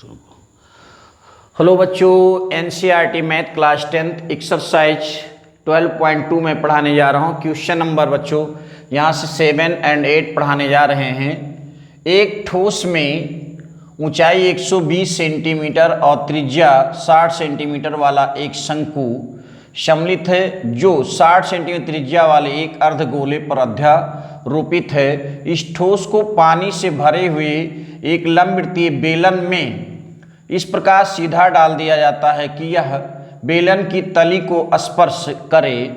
Hello बच्चों, NCERT math class 10th exercise 12.2 में पढ़ाने जा रहा हूँ। क्वेश्चन नंबर बच्चों यहाँ से 7 और 8 पढ़ाने जा रहे हैं। एक ठोस में ऊंचाई 120 सेंटीमीटर और त्रिज्या 60 सेंटीमीटर वाला एक शंकु सम्मिलित है, जो 60 सेंटीमीटर त्रिज्या वाले एक अर्धगोले पर अध्यारोपित है। इस ठोस को पानी से भरे हुए एक लंबवृत्तीय बेलन में इस प्रकार सीधा डाल दिया जाता है कि यह बेलन की तली को स्पर्श करे।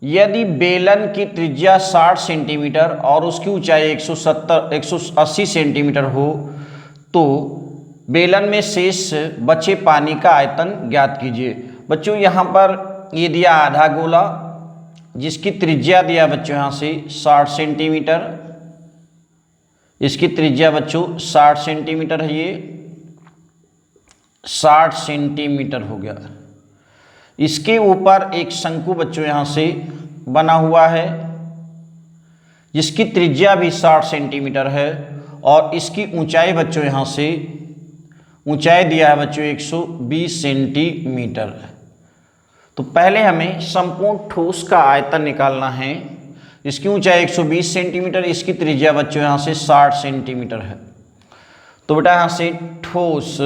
यदि बेलन की त्रिज्या 60 सेंटीमीटर और उसकी ऊंचाई 180 सेंटीमीटर हो तो बेलन में शेष बचे पानी का आयतन ज्ञात कीजिए। बच्चों यहाँ पर ये दिया आधा गोला जिसकी त्रिज्या दिया बच्चों यहाँ से 60 सेंटीमीटर। इसकी त्रिज्या बच्चों 60 सेंटीमीटर है, ये 60 सेंटीमीटर हो गया। इसके ऊपर एक शंकु बच्चों यहाँ से बना हुआ है जिसकी त्रिज्या भी 60 सेंटीमीटर है और इसकी ऊंचाई बच्चों यहाँ से ऊंचाई दिया है बच्चों 120 सेंटीमीटर। तो पहले हमें संपूर्ण ठोस का आयतन निकालना है। इसकी ऊंचाई 120 सेंटीमीटर, इसकी त्रिज्या बच्चों यहाँ से 60 सेंटीमीटर है। तो बेटा यहाँ से ठोस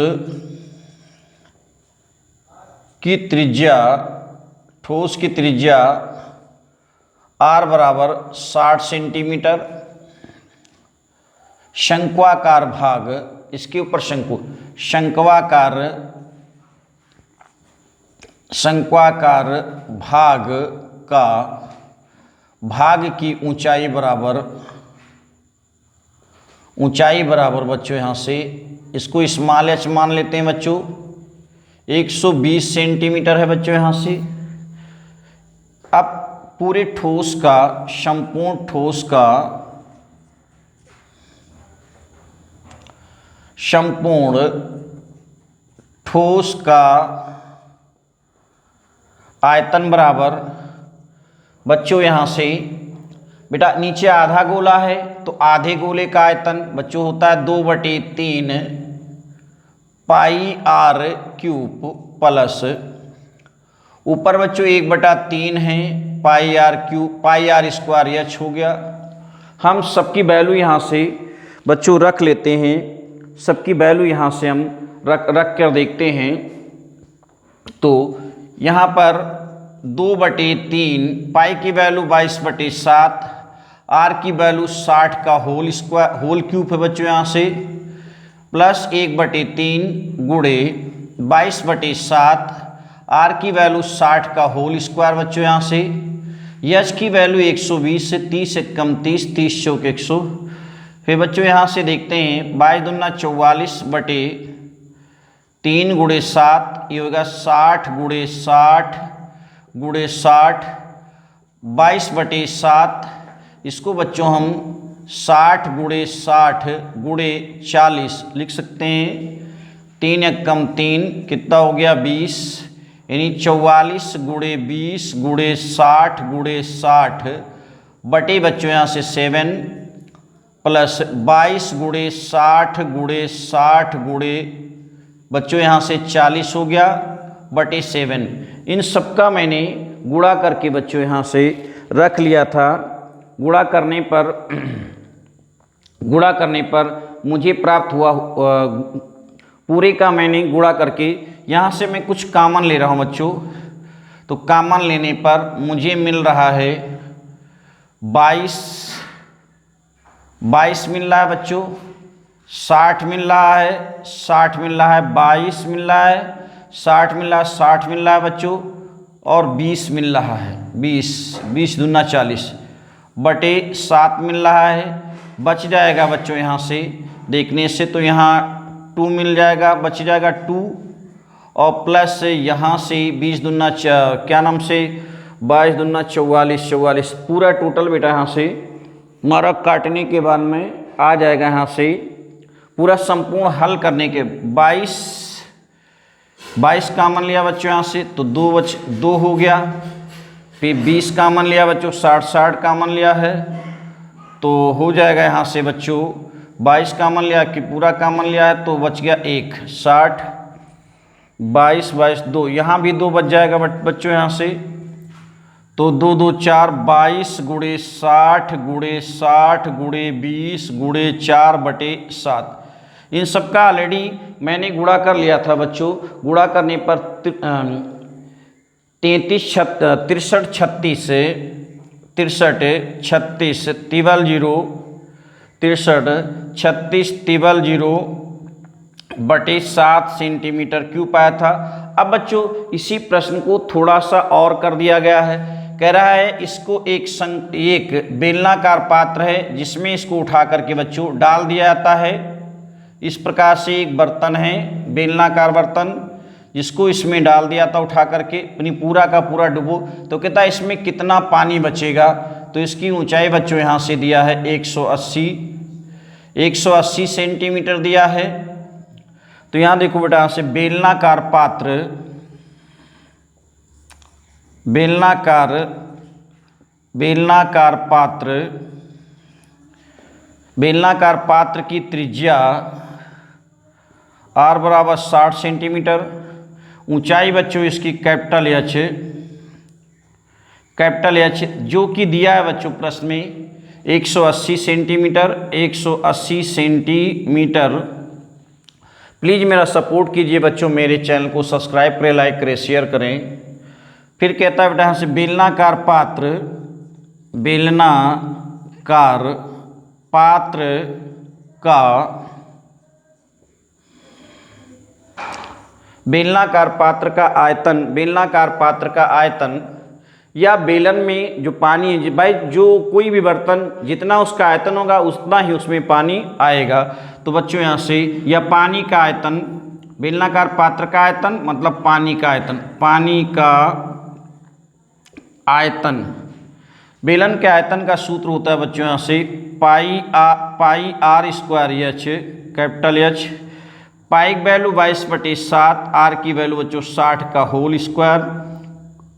की त्रिज्या R बराबर 60 सेंटीमीटर। शंक्वाकार भाग, इसके ऊपर शंक्वाकार भाग का भाग की ऊंचाई बराबर बच्चों यहाँ से इसको स्मॉल h मान लेते हैं बच्चों, 120 सेंटीमीटर है बच्चों यहाँ से। अब पूरे संपूर्ण ठोस का आयतन बराबर बच्चों यहाँ से बेटा नीचे आधा गोला है तो आधे गोले का आयतन बच्चों होता है 2/3 पाई r क्यूब प्लस ऊपर बच्चों 1/3 है पाई r क्यूब, पाई r स्क्वायर h हो गया। हम सबकी वैल्यू यहाँ से बच्चों रख लेते हैं, सबकी वैल्यू यहाँ से हम रख कर देखते हैं। तो यहाँ पर 2/3 पाई की वैल्यू 22/7, r की वैल्यू 60 का होल क्यूब है बच्चों यहाँ से, प्लस 1/3 गुणे 22/7, r की वैल्यू 60 का होल स्क्वायर बच्चों यहाँ से, h की वैल्यू 120 से 30 से कम 30, 30 चौक 100। फिर बच्चों यहाँ से देखते हैं 22 दूना 44/3 गुणे 7, ये होगा 60 गुणे 60 गुणे 60 22/7। इसको बच्चों हम 60 गुणे 60 गुणे 40 लिख सकते हैं। 3 एक कम 3 कितना हो गया 20, यानी 44 गुणे 20 गुणे 60 गुणे 60 बटे बच्चों यहाँ से 7 प्लस 22 गुणे 60 गुणे 60 गुणे बच्चों यहाँ से 40 हो गया बटे 7। इन सबका मैंने गुणा करके बच्चों यहाँ से रख लिया था। गुणा करने पर मुझे प्राप्त हुआ पूरे का मैंने गुणा करके यहाँ से मैं कुछ कॉमन ले रहा हूँ बच्चों। तो कॉमन लेने पर मुझे मिल रहा है 22 मिल रहा है बच्चों, 60 मिल रहा है, 60 मिल रहा है, 22 मिल रहा है, 60 मिल रहा है, 60 मिल रहा है बच्चों, और 20 मिल रहा है, 20 दूना 40 बटे 7 मिल रहा है। बच जाएगा बच्चों यहाँ से देखने से, तो यहाँ 2 मिल जाएगा, बच जाएगा 2, और प्लस यहाँ से 20 दूना 22 दूना 44 पूरा टोटल बेटा यहाँ से हमारा काटने के बाद में आ जाएगा। यहाँ से पूरा संपूर्ण हल करने के 22 कॉमन लिया बच्चों यहाँ से, तो 2 हो गया। फिर 20 कॉमन लिया बच्चों, 60 कॉमन लिया है, तो हो जाएगा यहाँ से बच्चों 22 कॉमन लिया कि पूरा कॉमन लिया है तो बच गया 1, 60, 22, 22, 2, यहाँ भी 2 बच जाएगा बच्चों यहाँ से, तो 2 2 4, 22 गुणे 60 गुणे 60 गुणे 20 गुणे 4/7। इन सबका ऑलरेडी मैंने गुणा कर लिया था बच्चों। गुणा करने पर 33 63 36 63 36 तिबल 0 63 36 तिबल 0/7 सेंटीमीटर क्यूब आया था। अब बच्चों इसी प्रश्न को थोड़ा सा और कर दिया गया है। कह रहा है इसको एक बेलनाकार पात्र है जिसमें इसको उठा करके बच्चों डाल दिया जाता है। इस प्रकार से एक बर्तन है, बेलनाकार बर्तन, जिसको इसमें डाल दिया था उठा करके, यानी पूरा का पूरा डुबो। तो कहता है इसमें कितना पानी बचेगा। तो इसकी ऊंचाई बच्चों यहाँ से दिया है 180 सेंटीमीटर दिया है। तो यहाँ देखो बेटा, यहाँ से बेलनाकार पात्र की त्रिज्या r बराबर 60 सेंटीमीटर। ऊंचाई बच्चों इसकी कैपिटल H जो कि दिया है बच्चों प्रश्न में 180 सेंटीमीटर। प्लीज़ मेरा सपोर्ट कीजिए बच्चों, मेरे चैनल को सब्सक्राइब करें, लाइक करें, शेयर करें। फिर कहता है बेटा यहाँ से बेलनाकार पात्र का आयतन या बेलन में जो पानी है, भाई जो कोई भी बर्तन जितना उसका आयतन होगा उतना ही उसमें पानी आएगा। तो बच्चों यहाँ से या पानी का आयतन, बेलनाकार पात्र का आयतन मतलब पानी का आयतन, बेलन के आयतन का सूत्र होता है बच्चों यहाँ से पाई r square H, capital H। पाई की वैल्यू 22/7, r की वैल्यू बच्चों 60 का होल स्क्वायर,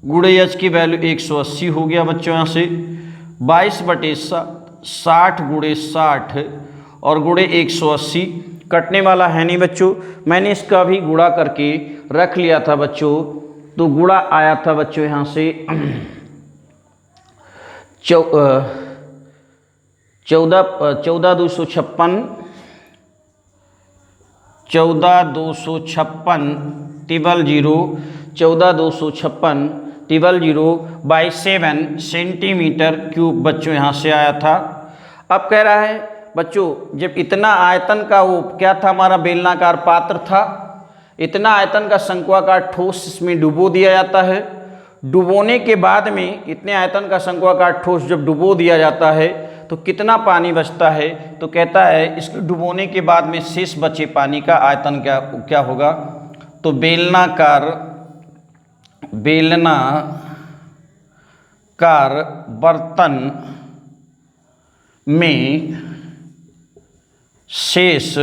गुणे H की वैल्यू 180 हो गया बच्चों यहाँ से 22/60 गुणे 60 और गुणे 180। कटने वाला है नहीं बच्चों, मैंने इसका भी गुणा करके रख लिया था बच्चों। तो गुणा आया था बच्चों यहाँ से 14,256 तिबल 0 सेंटीमीटर क्यूब बच्चों यहाँ से आया था। अब कह रहा है बच्चों जब इतना आयतन का वो क्या था, हमारा बेलनाकार पात्र था, इतना आयतन का शंक्वाकार ठोस इसमें डुबो दिया जाता है। डुबोने के बाद में इतने आयतन का शंक्वाकार ठोस जब डुबो दिया जाता है तो कितना पानी बचता है। तो कहता है इसके डुबोने के बाद में शेष बचे पानी का आयतन क्या होगा। तो बेलनाकार बर्तन में शेष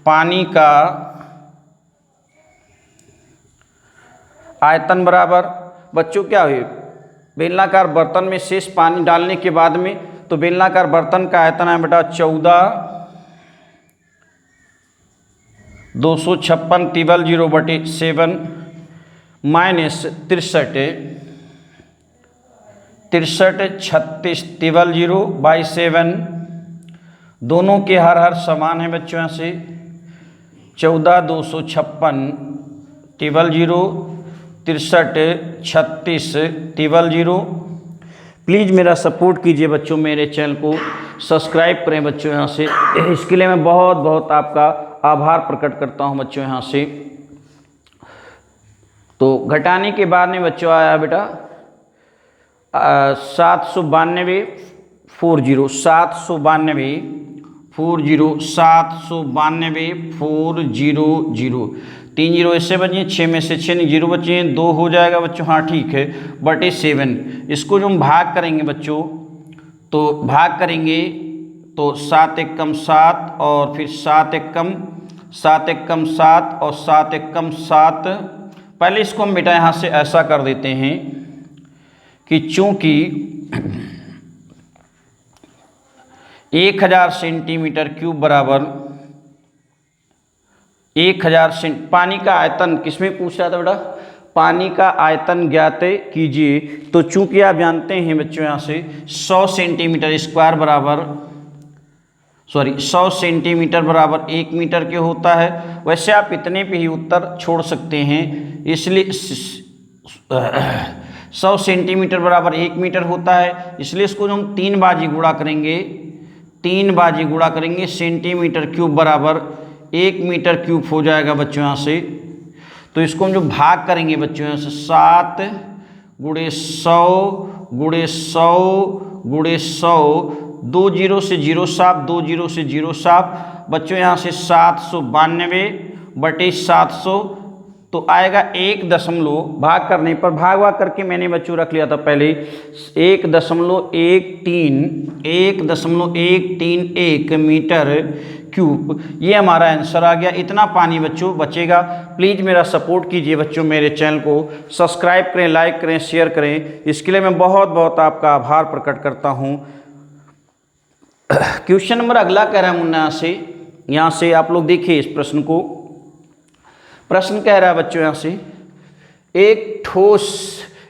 पानी का आयतन बराबर बच्चों क्या हुई, बेलनाकार बर्तन में शेष पानी डालने के बाद में, तो बेलनाकार बर्तन का आयतन है बेटा 14,256 तिबल 0/7 माइनस 63 36 तिबल 0/7। दोनों के हर समान है बच्चों यहाँ से 14,256 तिबल 0 63 36 तिबल 0। प्लीज़ मेरा सपोर्ट कीजिए बच्चों, मेरे चैनल को सब्सक्राइब करें बच्चों यहाँ से। इसके लिए मैं बहुत बहुत आपका आभार प्रकट करता हूँ बच्चों यहाँ से। तो घटाने के बाद में बच्चों आया बेटा 792 40 3 जीरो इससे बचिए, 6 में से 6 जीरो बचिए, 2 हो जाएगा बच्चों, हाँ ठीक है, /7। इसको जो हम भाग करेंगे बच्चों, तो भाग करेंगे तो 7 एकम 7 और फिर 7 एकम 7 और 7 एकम 7। पहले इसको हम बेटा यहाँ से ऐसा कर देते हैं कि चूंकि 1000 सेंटीमीटर क्यूब बराबर 1000 पानी का आयतन किसमें पूछ रहा था बेटा, पानी का आयतन ज्ञात कीजिए। तो चूंकि आप जानते हैं बच्चों यहाँ से 100 सेंटीमीटर स्क्वायर बराबर 100 सेंटीमीटर बराबर 1 मीटर के होता है। वैसे आप इतने पे ही उत्तर छोड़ सकते हैं, इसलिए 100 सेंटीमीटर बराबर 1 मीटर होता है, इसलिए इसको हम 3 बाजी गुणा करेंगे, 3 बाजी गुणा करेंगे, सेंटीमीटर क्यूब बराबर 1 मीटर क्यूब हो जाएगा बच्चों यहाँ से। तो इसको हम जो भाग करेंगे बच्चों यहाँ से 7 गुणे 100 गुणे 100 गुणे 100, 2 जीरो से 0 साफ, 2 जीरो से 0 साफ बच्चों यहाँ से 792 बटे 700, तो आएगा 1 भाग करने पर भाग करके मैंने बच्चों रख लिया था पहले 1.131 मीटर क्यूब। ये हमारा आंसर आ गया। इतना पानी बच्चों बचेगा। प्लीज़ मेरा सपोर्ट कीजिए बच्चों, मेरे चैनल को सब्सक्राइब करें, लाइक करें, शेयर करें। इसके लिए मैं बहुत बहुत आपका आभार प्रकट करता हूँ। क्वेश्चन नंबर अगला कह रहा है मुन्ना यहाँ से आप लोग देखिए इस प्रश्न को। प्रश्न कह रहा है बच्चों यहाँ से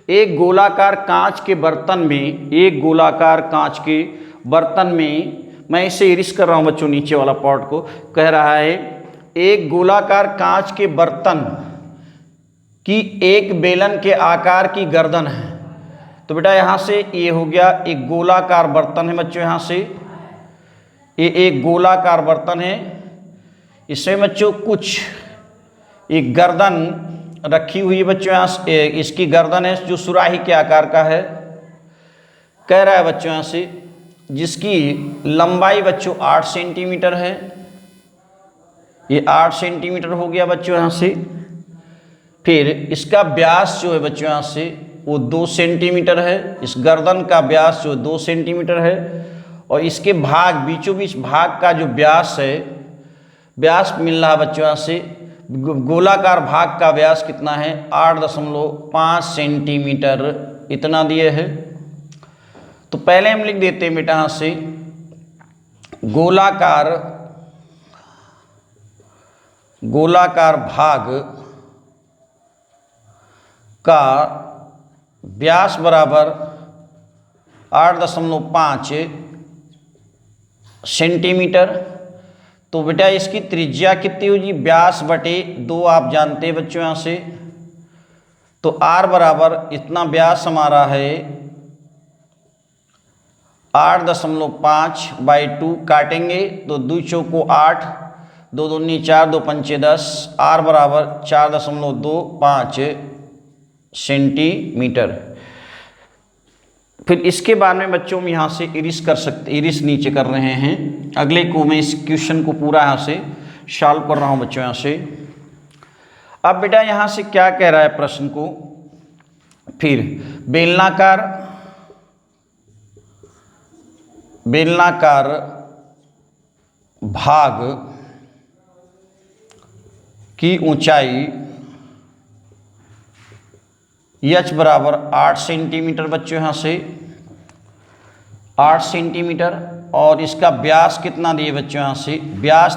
एक गोलाकार कांच के बर्तन में, मैं इसे इरिस कर रहा हूँ बच्चों नीचे वाला पार्ट को, कह रहा है एक गोलाकार कांच के बर्तन की एक बेलन के आकार की गर्दन है। तो बेटा यहाँ से ये हो गया एक गोलाकार बर्तन है बच्चों, यहाँ से ये एक गोलाकार बर्तन है, इसमें बच्चों कुछ एक गर्दन रखी हुई है बच्चों, यहाँ से इसकी गर्दन है जो सुराही के आकार का है। कह रहा है बच्चों यहाँ से जिसकी लंबाई बच्चों 8 सेंटीमीटर है, ये 8 सेंटीमीटर हो गया बच्चों यहाँ से। फिर इसका व्यास जो है बच्चों यहाँ से वो 2 सेंटीमीटर है, इस गर्दन का व्यास जो 2 सेंटीमीटर है, और इसके भाग बीचों बीच भाग का जो व्यास है, व्यास मिल रहा बच्चों यहाँ से गोलाकार भाग का व्यास कितना है 8.5 सेंटीमीटर इतना दिए है। तो पहले हम लिख देते हैं बेटा यहाँ से गोलाकार भाग का व्यास बराबर 8.5 सेंटीमीटर। तो बेटा इसकी त्रिज्या कितनी होगी, व्यास बटे 2 आप जानते हैं बच्चों यहाँ से। तो r बराबर इतना व्यास हमारा है 8.5/2 काटेंगे तो 2 चौको 8, 2 दूनी 4, 2 पंचे 10, r बराबर 4.25 सेंटीमीटर। फिर इसके बाद में बच्चों हम यहाँ से इरिस नीचे कर रहे हैं। अगले को मैं इस क्वेश्चन को पूरा यहाँ से सॉल्व कर रहा हूँ बच्चों यहाँ से। अब बेटा यहाँ से क्या कह रहा है प्रश्न को, फिर बेलनाकार भाग की ऊंचाई h बराबर 8 सेंटीमीटर बच्चों यहाँ से 8 सेंटीमीटर, और इसका व्यास कितना दिए बच्चों यहाँ से, व्यास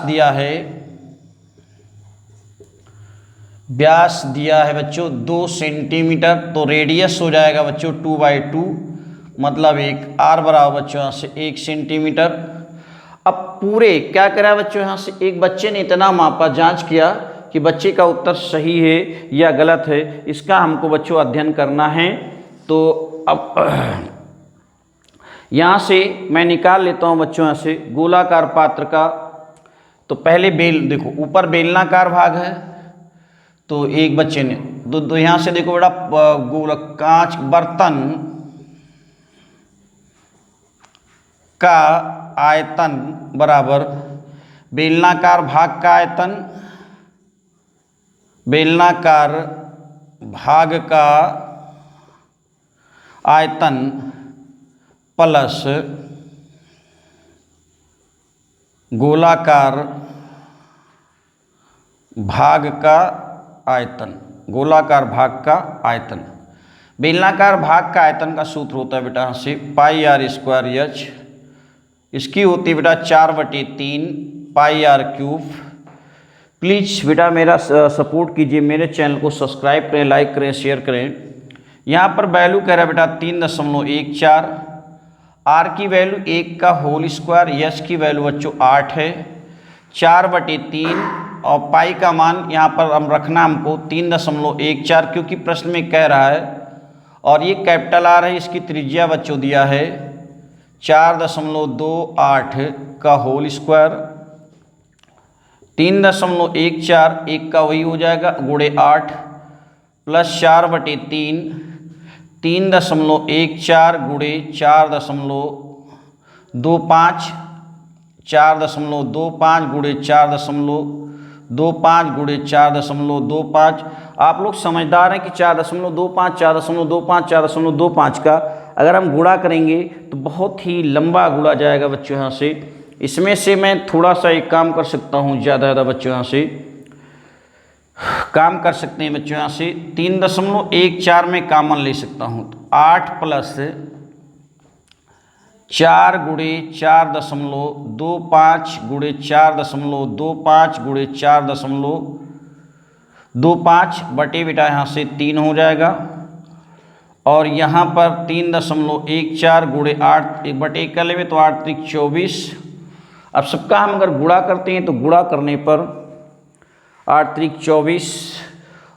दिया है बच्चों 2 सेंटीमीटर। तो रेडियस हो जाएगा बच्चों 2/2, मतलब एक r बराबर बच्चों यहाँ से 1 सेंटीमीटर। अब पूरे क्या करा बच्चों यहाँ से, एक बच्चे ने इतना मापा, जांच किया कि बच्चे का उत्तर सही है या गलत है, इसका हमको बच्चों अध्ययन करना है। तो अब यहाँ से मैं निकाल लेता हूँ बच्चों यहाँ से गोलाकार पात्र का। तो पहले देखो ऊपर बेलनाकार भाग है, तो एक बच्चे ने तो यहाँ से देखो बेटा कांच बर्तन का आयतन बराबर बेलनाकार भाग का आयतन, बेलनाकार भाग का आयतन प्लस गोलाकार भाग का आयतन, गोलाकार भाग का आयतन। बेलनाकार भाग का आयतन का सूत्र होता है बेटा यहाँ से πr² h, इसकी होती है बेटा 4/3 पाई आर क्यूब। प्लीज़ बेटा मेरा सपोर्ट कीजिए, मेरे चैनल को सब्सक्राइब करें, लाइक करें, शेयर करें। यहाँ पर वैल्यू कह रहा है बेटा 3.14। आर की वैल्यू 1 का होल स्क्वायर, यस की वैल्यू बच्चों 8 है, 4/3 और पाई का मान यहाँ पर हम रखना हमको 3.14 क्योंकि प्रश्न में कह रहा है। और ये कैपिटल आर है, इसकी त्रिज्या बच्चों दिया है 4.28 का होल स्क्वायर। 3.14 1 का वही हो जाएगा गुणे 8 प्लस 4/3 3.14 गुणे 4.25 4.25 गुणे 4.25 गुणे 4.25। आप लोग समझदार हैं कि 4.25 4.25 4.25 का अगर हम गुणा करेंगे तो बहुत ही लंबा गुणा जाएगा बच्चों। यहाँ से इसमें से मैं थोड़ा सा एक काम कर सकता हूँ, ज़्यादा बच्चों यहाँ से काम कर सकते हैं बच्चों। यहाँ से 3.14 में कॉमन ले सकता हूँ तो 8 प्लस 4 गुणे 4.25 गुणे 4.25 गुणे 4.25 बटे बेटा यहाँ से 3 हो जाएगा। और यहाँ पर 3.14 गुणे 8 बटे कर लेंगे तो 8 × 24। अब सबका हम अगर गुणा करते हैं तो गुणा करने पर 8 × 24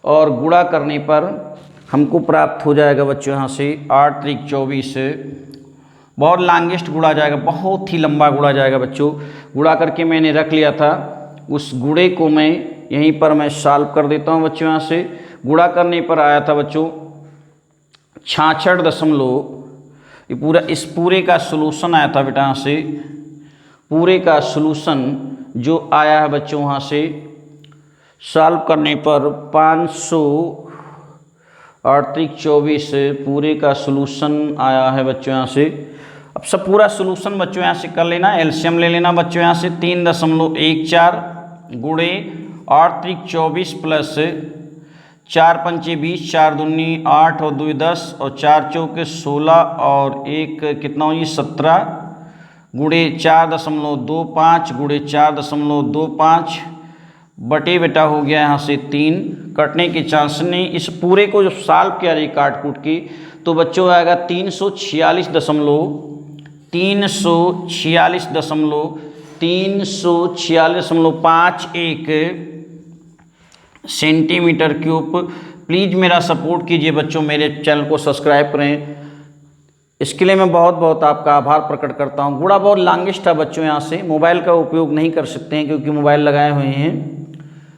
और गुणा करने पर हमको प्राप्त हो जाएगा बच्चों यहाँ से 8 × 24। बहुत लॉन्गेस्ट गुणा जाएगा, बहुत ही लंबा गुणा जाएगा बच्चों। गुणा करके मैंने रख लिया था, उस गुणे को मैं यहीं पर मैं सॉल्व कर देता हूँ बच्चों। यहाँ से गुणा करने पर आया था बच्चों 66 इस पूरे का सलूशन आया था बेटा। यहाँ से पूरे का सलूशन जो आया है बच्चों वहाँ से सॉल्व करने पर 508 × 24 पूरे का सलूशन आया है बच्चों यहाँ से। अब सब पूरा सलूशन बच्चों यहाँ से कर लेना, एलसीएम ले लेना बच्चों। यहाँ से 3.14 गुणे 8 × 24 प्लस 4 × 5 = 20, 4 दूनी 8 और 2 10 और 4 चौके 16 और 1 कितना हुई 17 गुणे 4.25 गुणे 4.25 बटे बेटा हो गया यहाँ से 3। कटने के चांस नहीं। इस पूरे को जब सॉल्व किया जाए काट कूट की तो बच्चों आएगा 346.51 सेंटीमीटर क्यूब। प्लीज़ मेरा सपोर्ट कीजिए बच्चों, मेरे चैनल को सब्सक्राइब करें। इसके लिए मैं बहुत बहुत आपका आभार प्रकट करता हूँ। गुणा बहुत लॉन्गेस्ट है बच्चों। यहाँ से मोबाइल का उपयोग नहीं कर सकते हैं क्योंकि मोबाइल लगाए हुए हैं।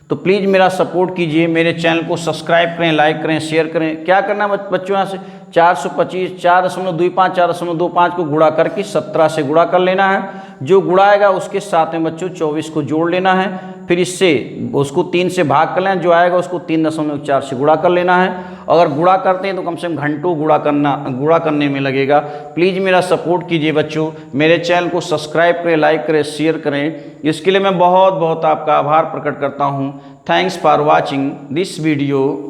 तो प्लीज़ मेरा सपोर्ट कीजिए, मेरे चैनल को सब्सक्राइब करें, लाइक करें, शेयर करें। क्या करना बच्चों, यहाँ से 425 4.25 4.25 को गुणा करके 17 से गुणा कर लेना है। जो गुणा आएगा उसके साथ में बच्चों 24 को जोड़ लेना है, फिर इससे उसको 3 से भाग कर लेना, जो आएगा उसको 3.4 से गुणा कर लेना है। अगर गुणा करते हैं तो कम से कम घंटों गुणा करने में लगेगा। प्लीज़ मेरा सपोर्ट कीजिए बच्चों, मेरे चैनल को सब्सक्राइब करें, लाइक करें, शेयर करें। इसके लिए मैं बहुत बहुत आपका आभार प्रकट करता हूँ। Thanks for watching this video.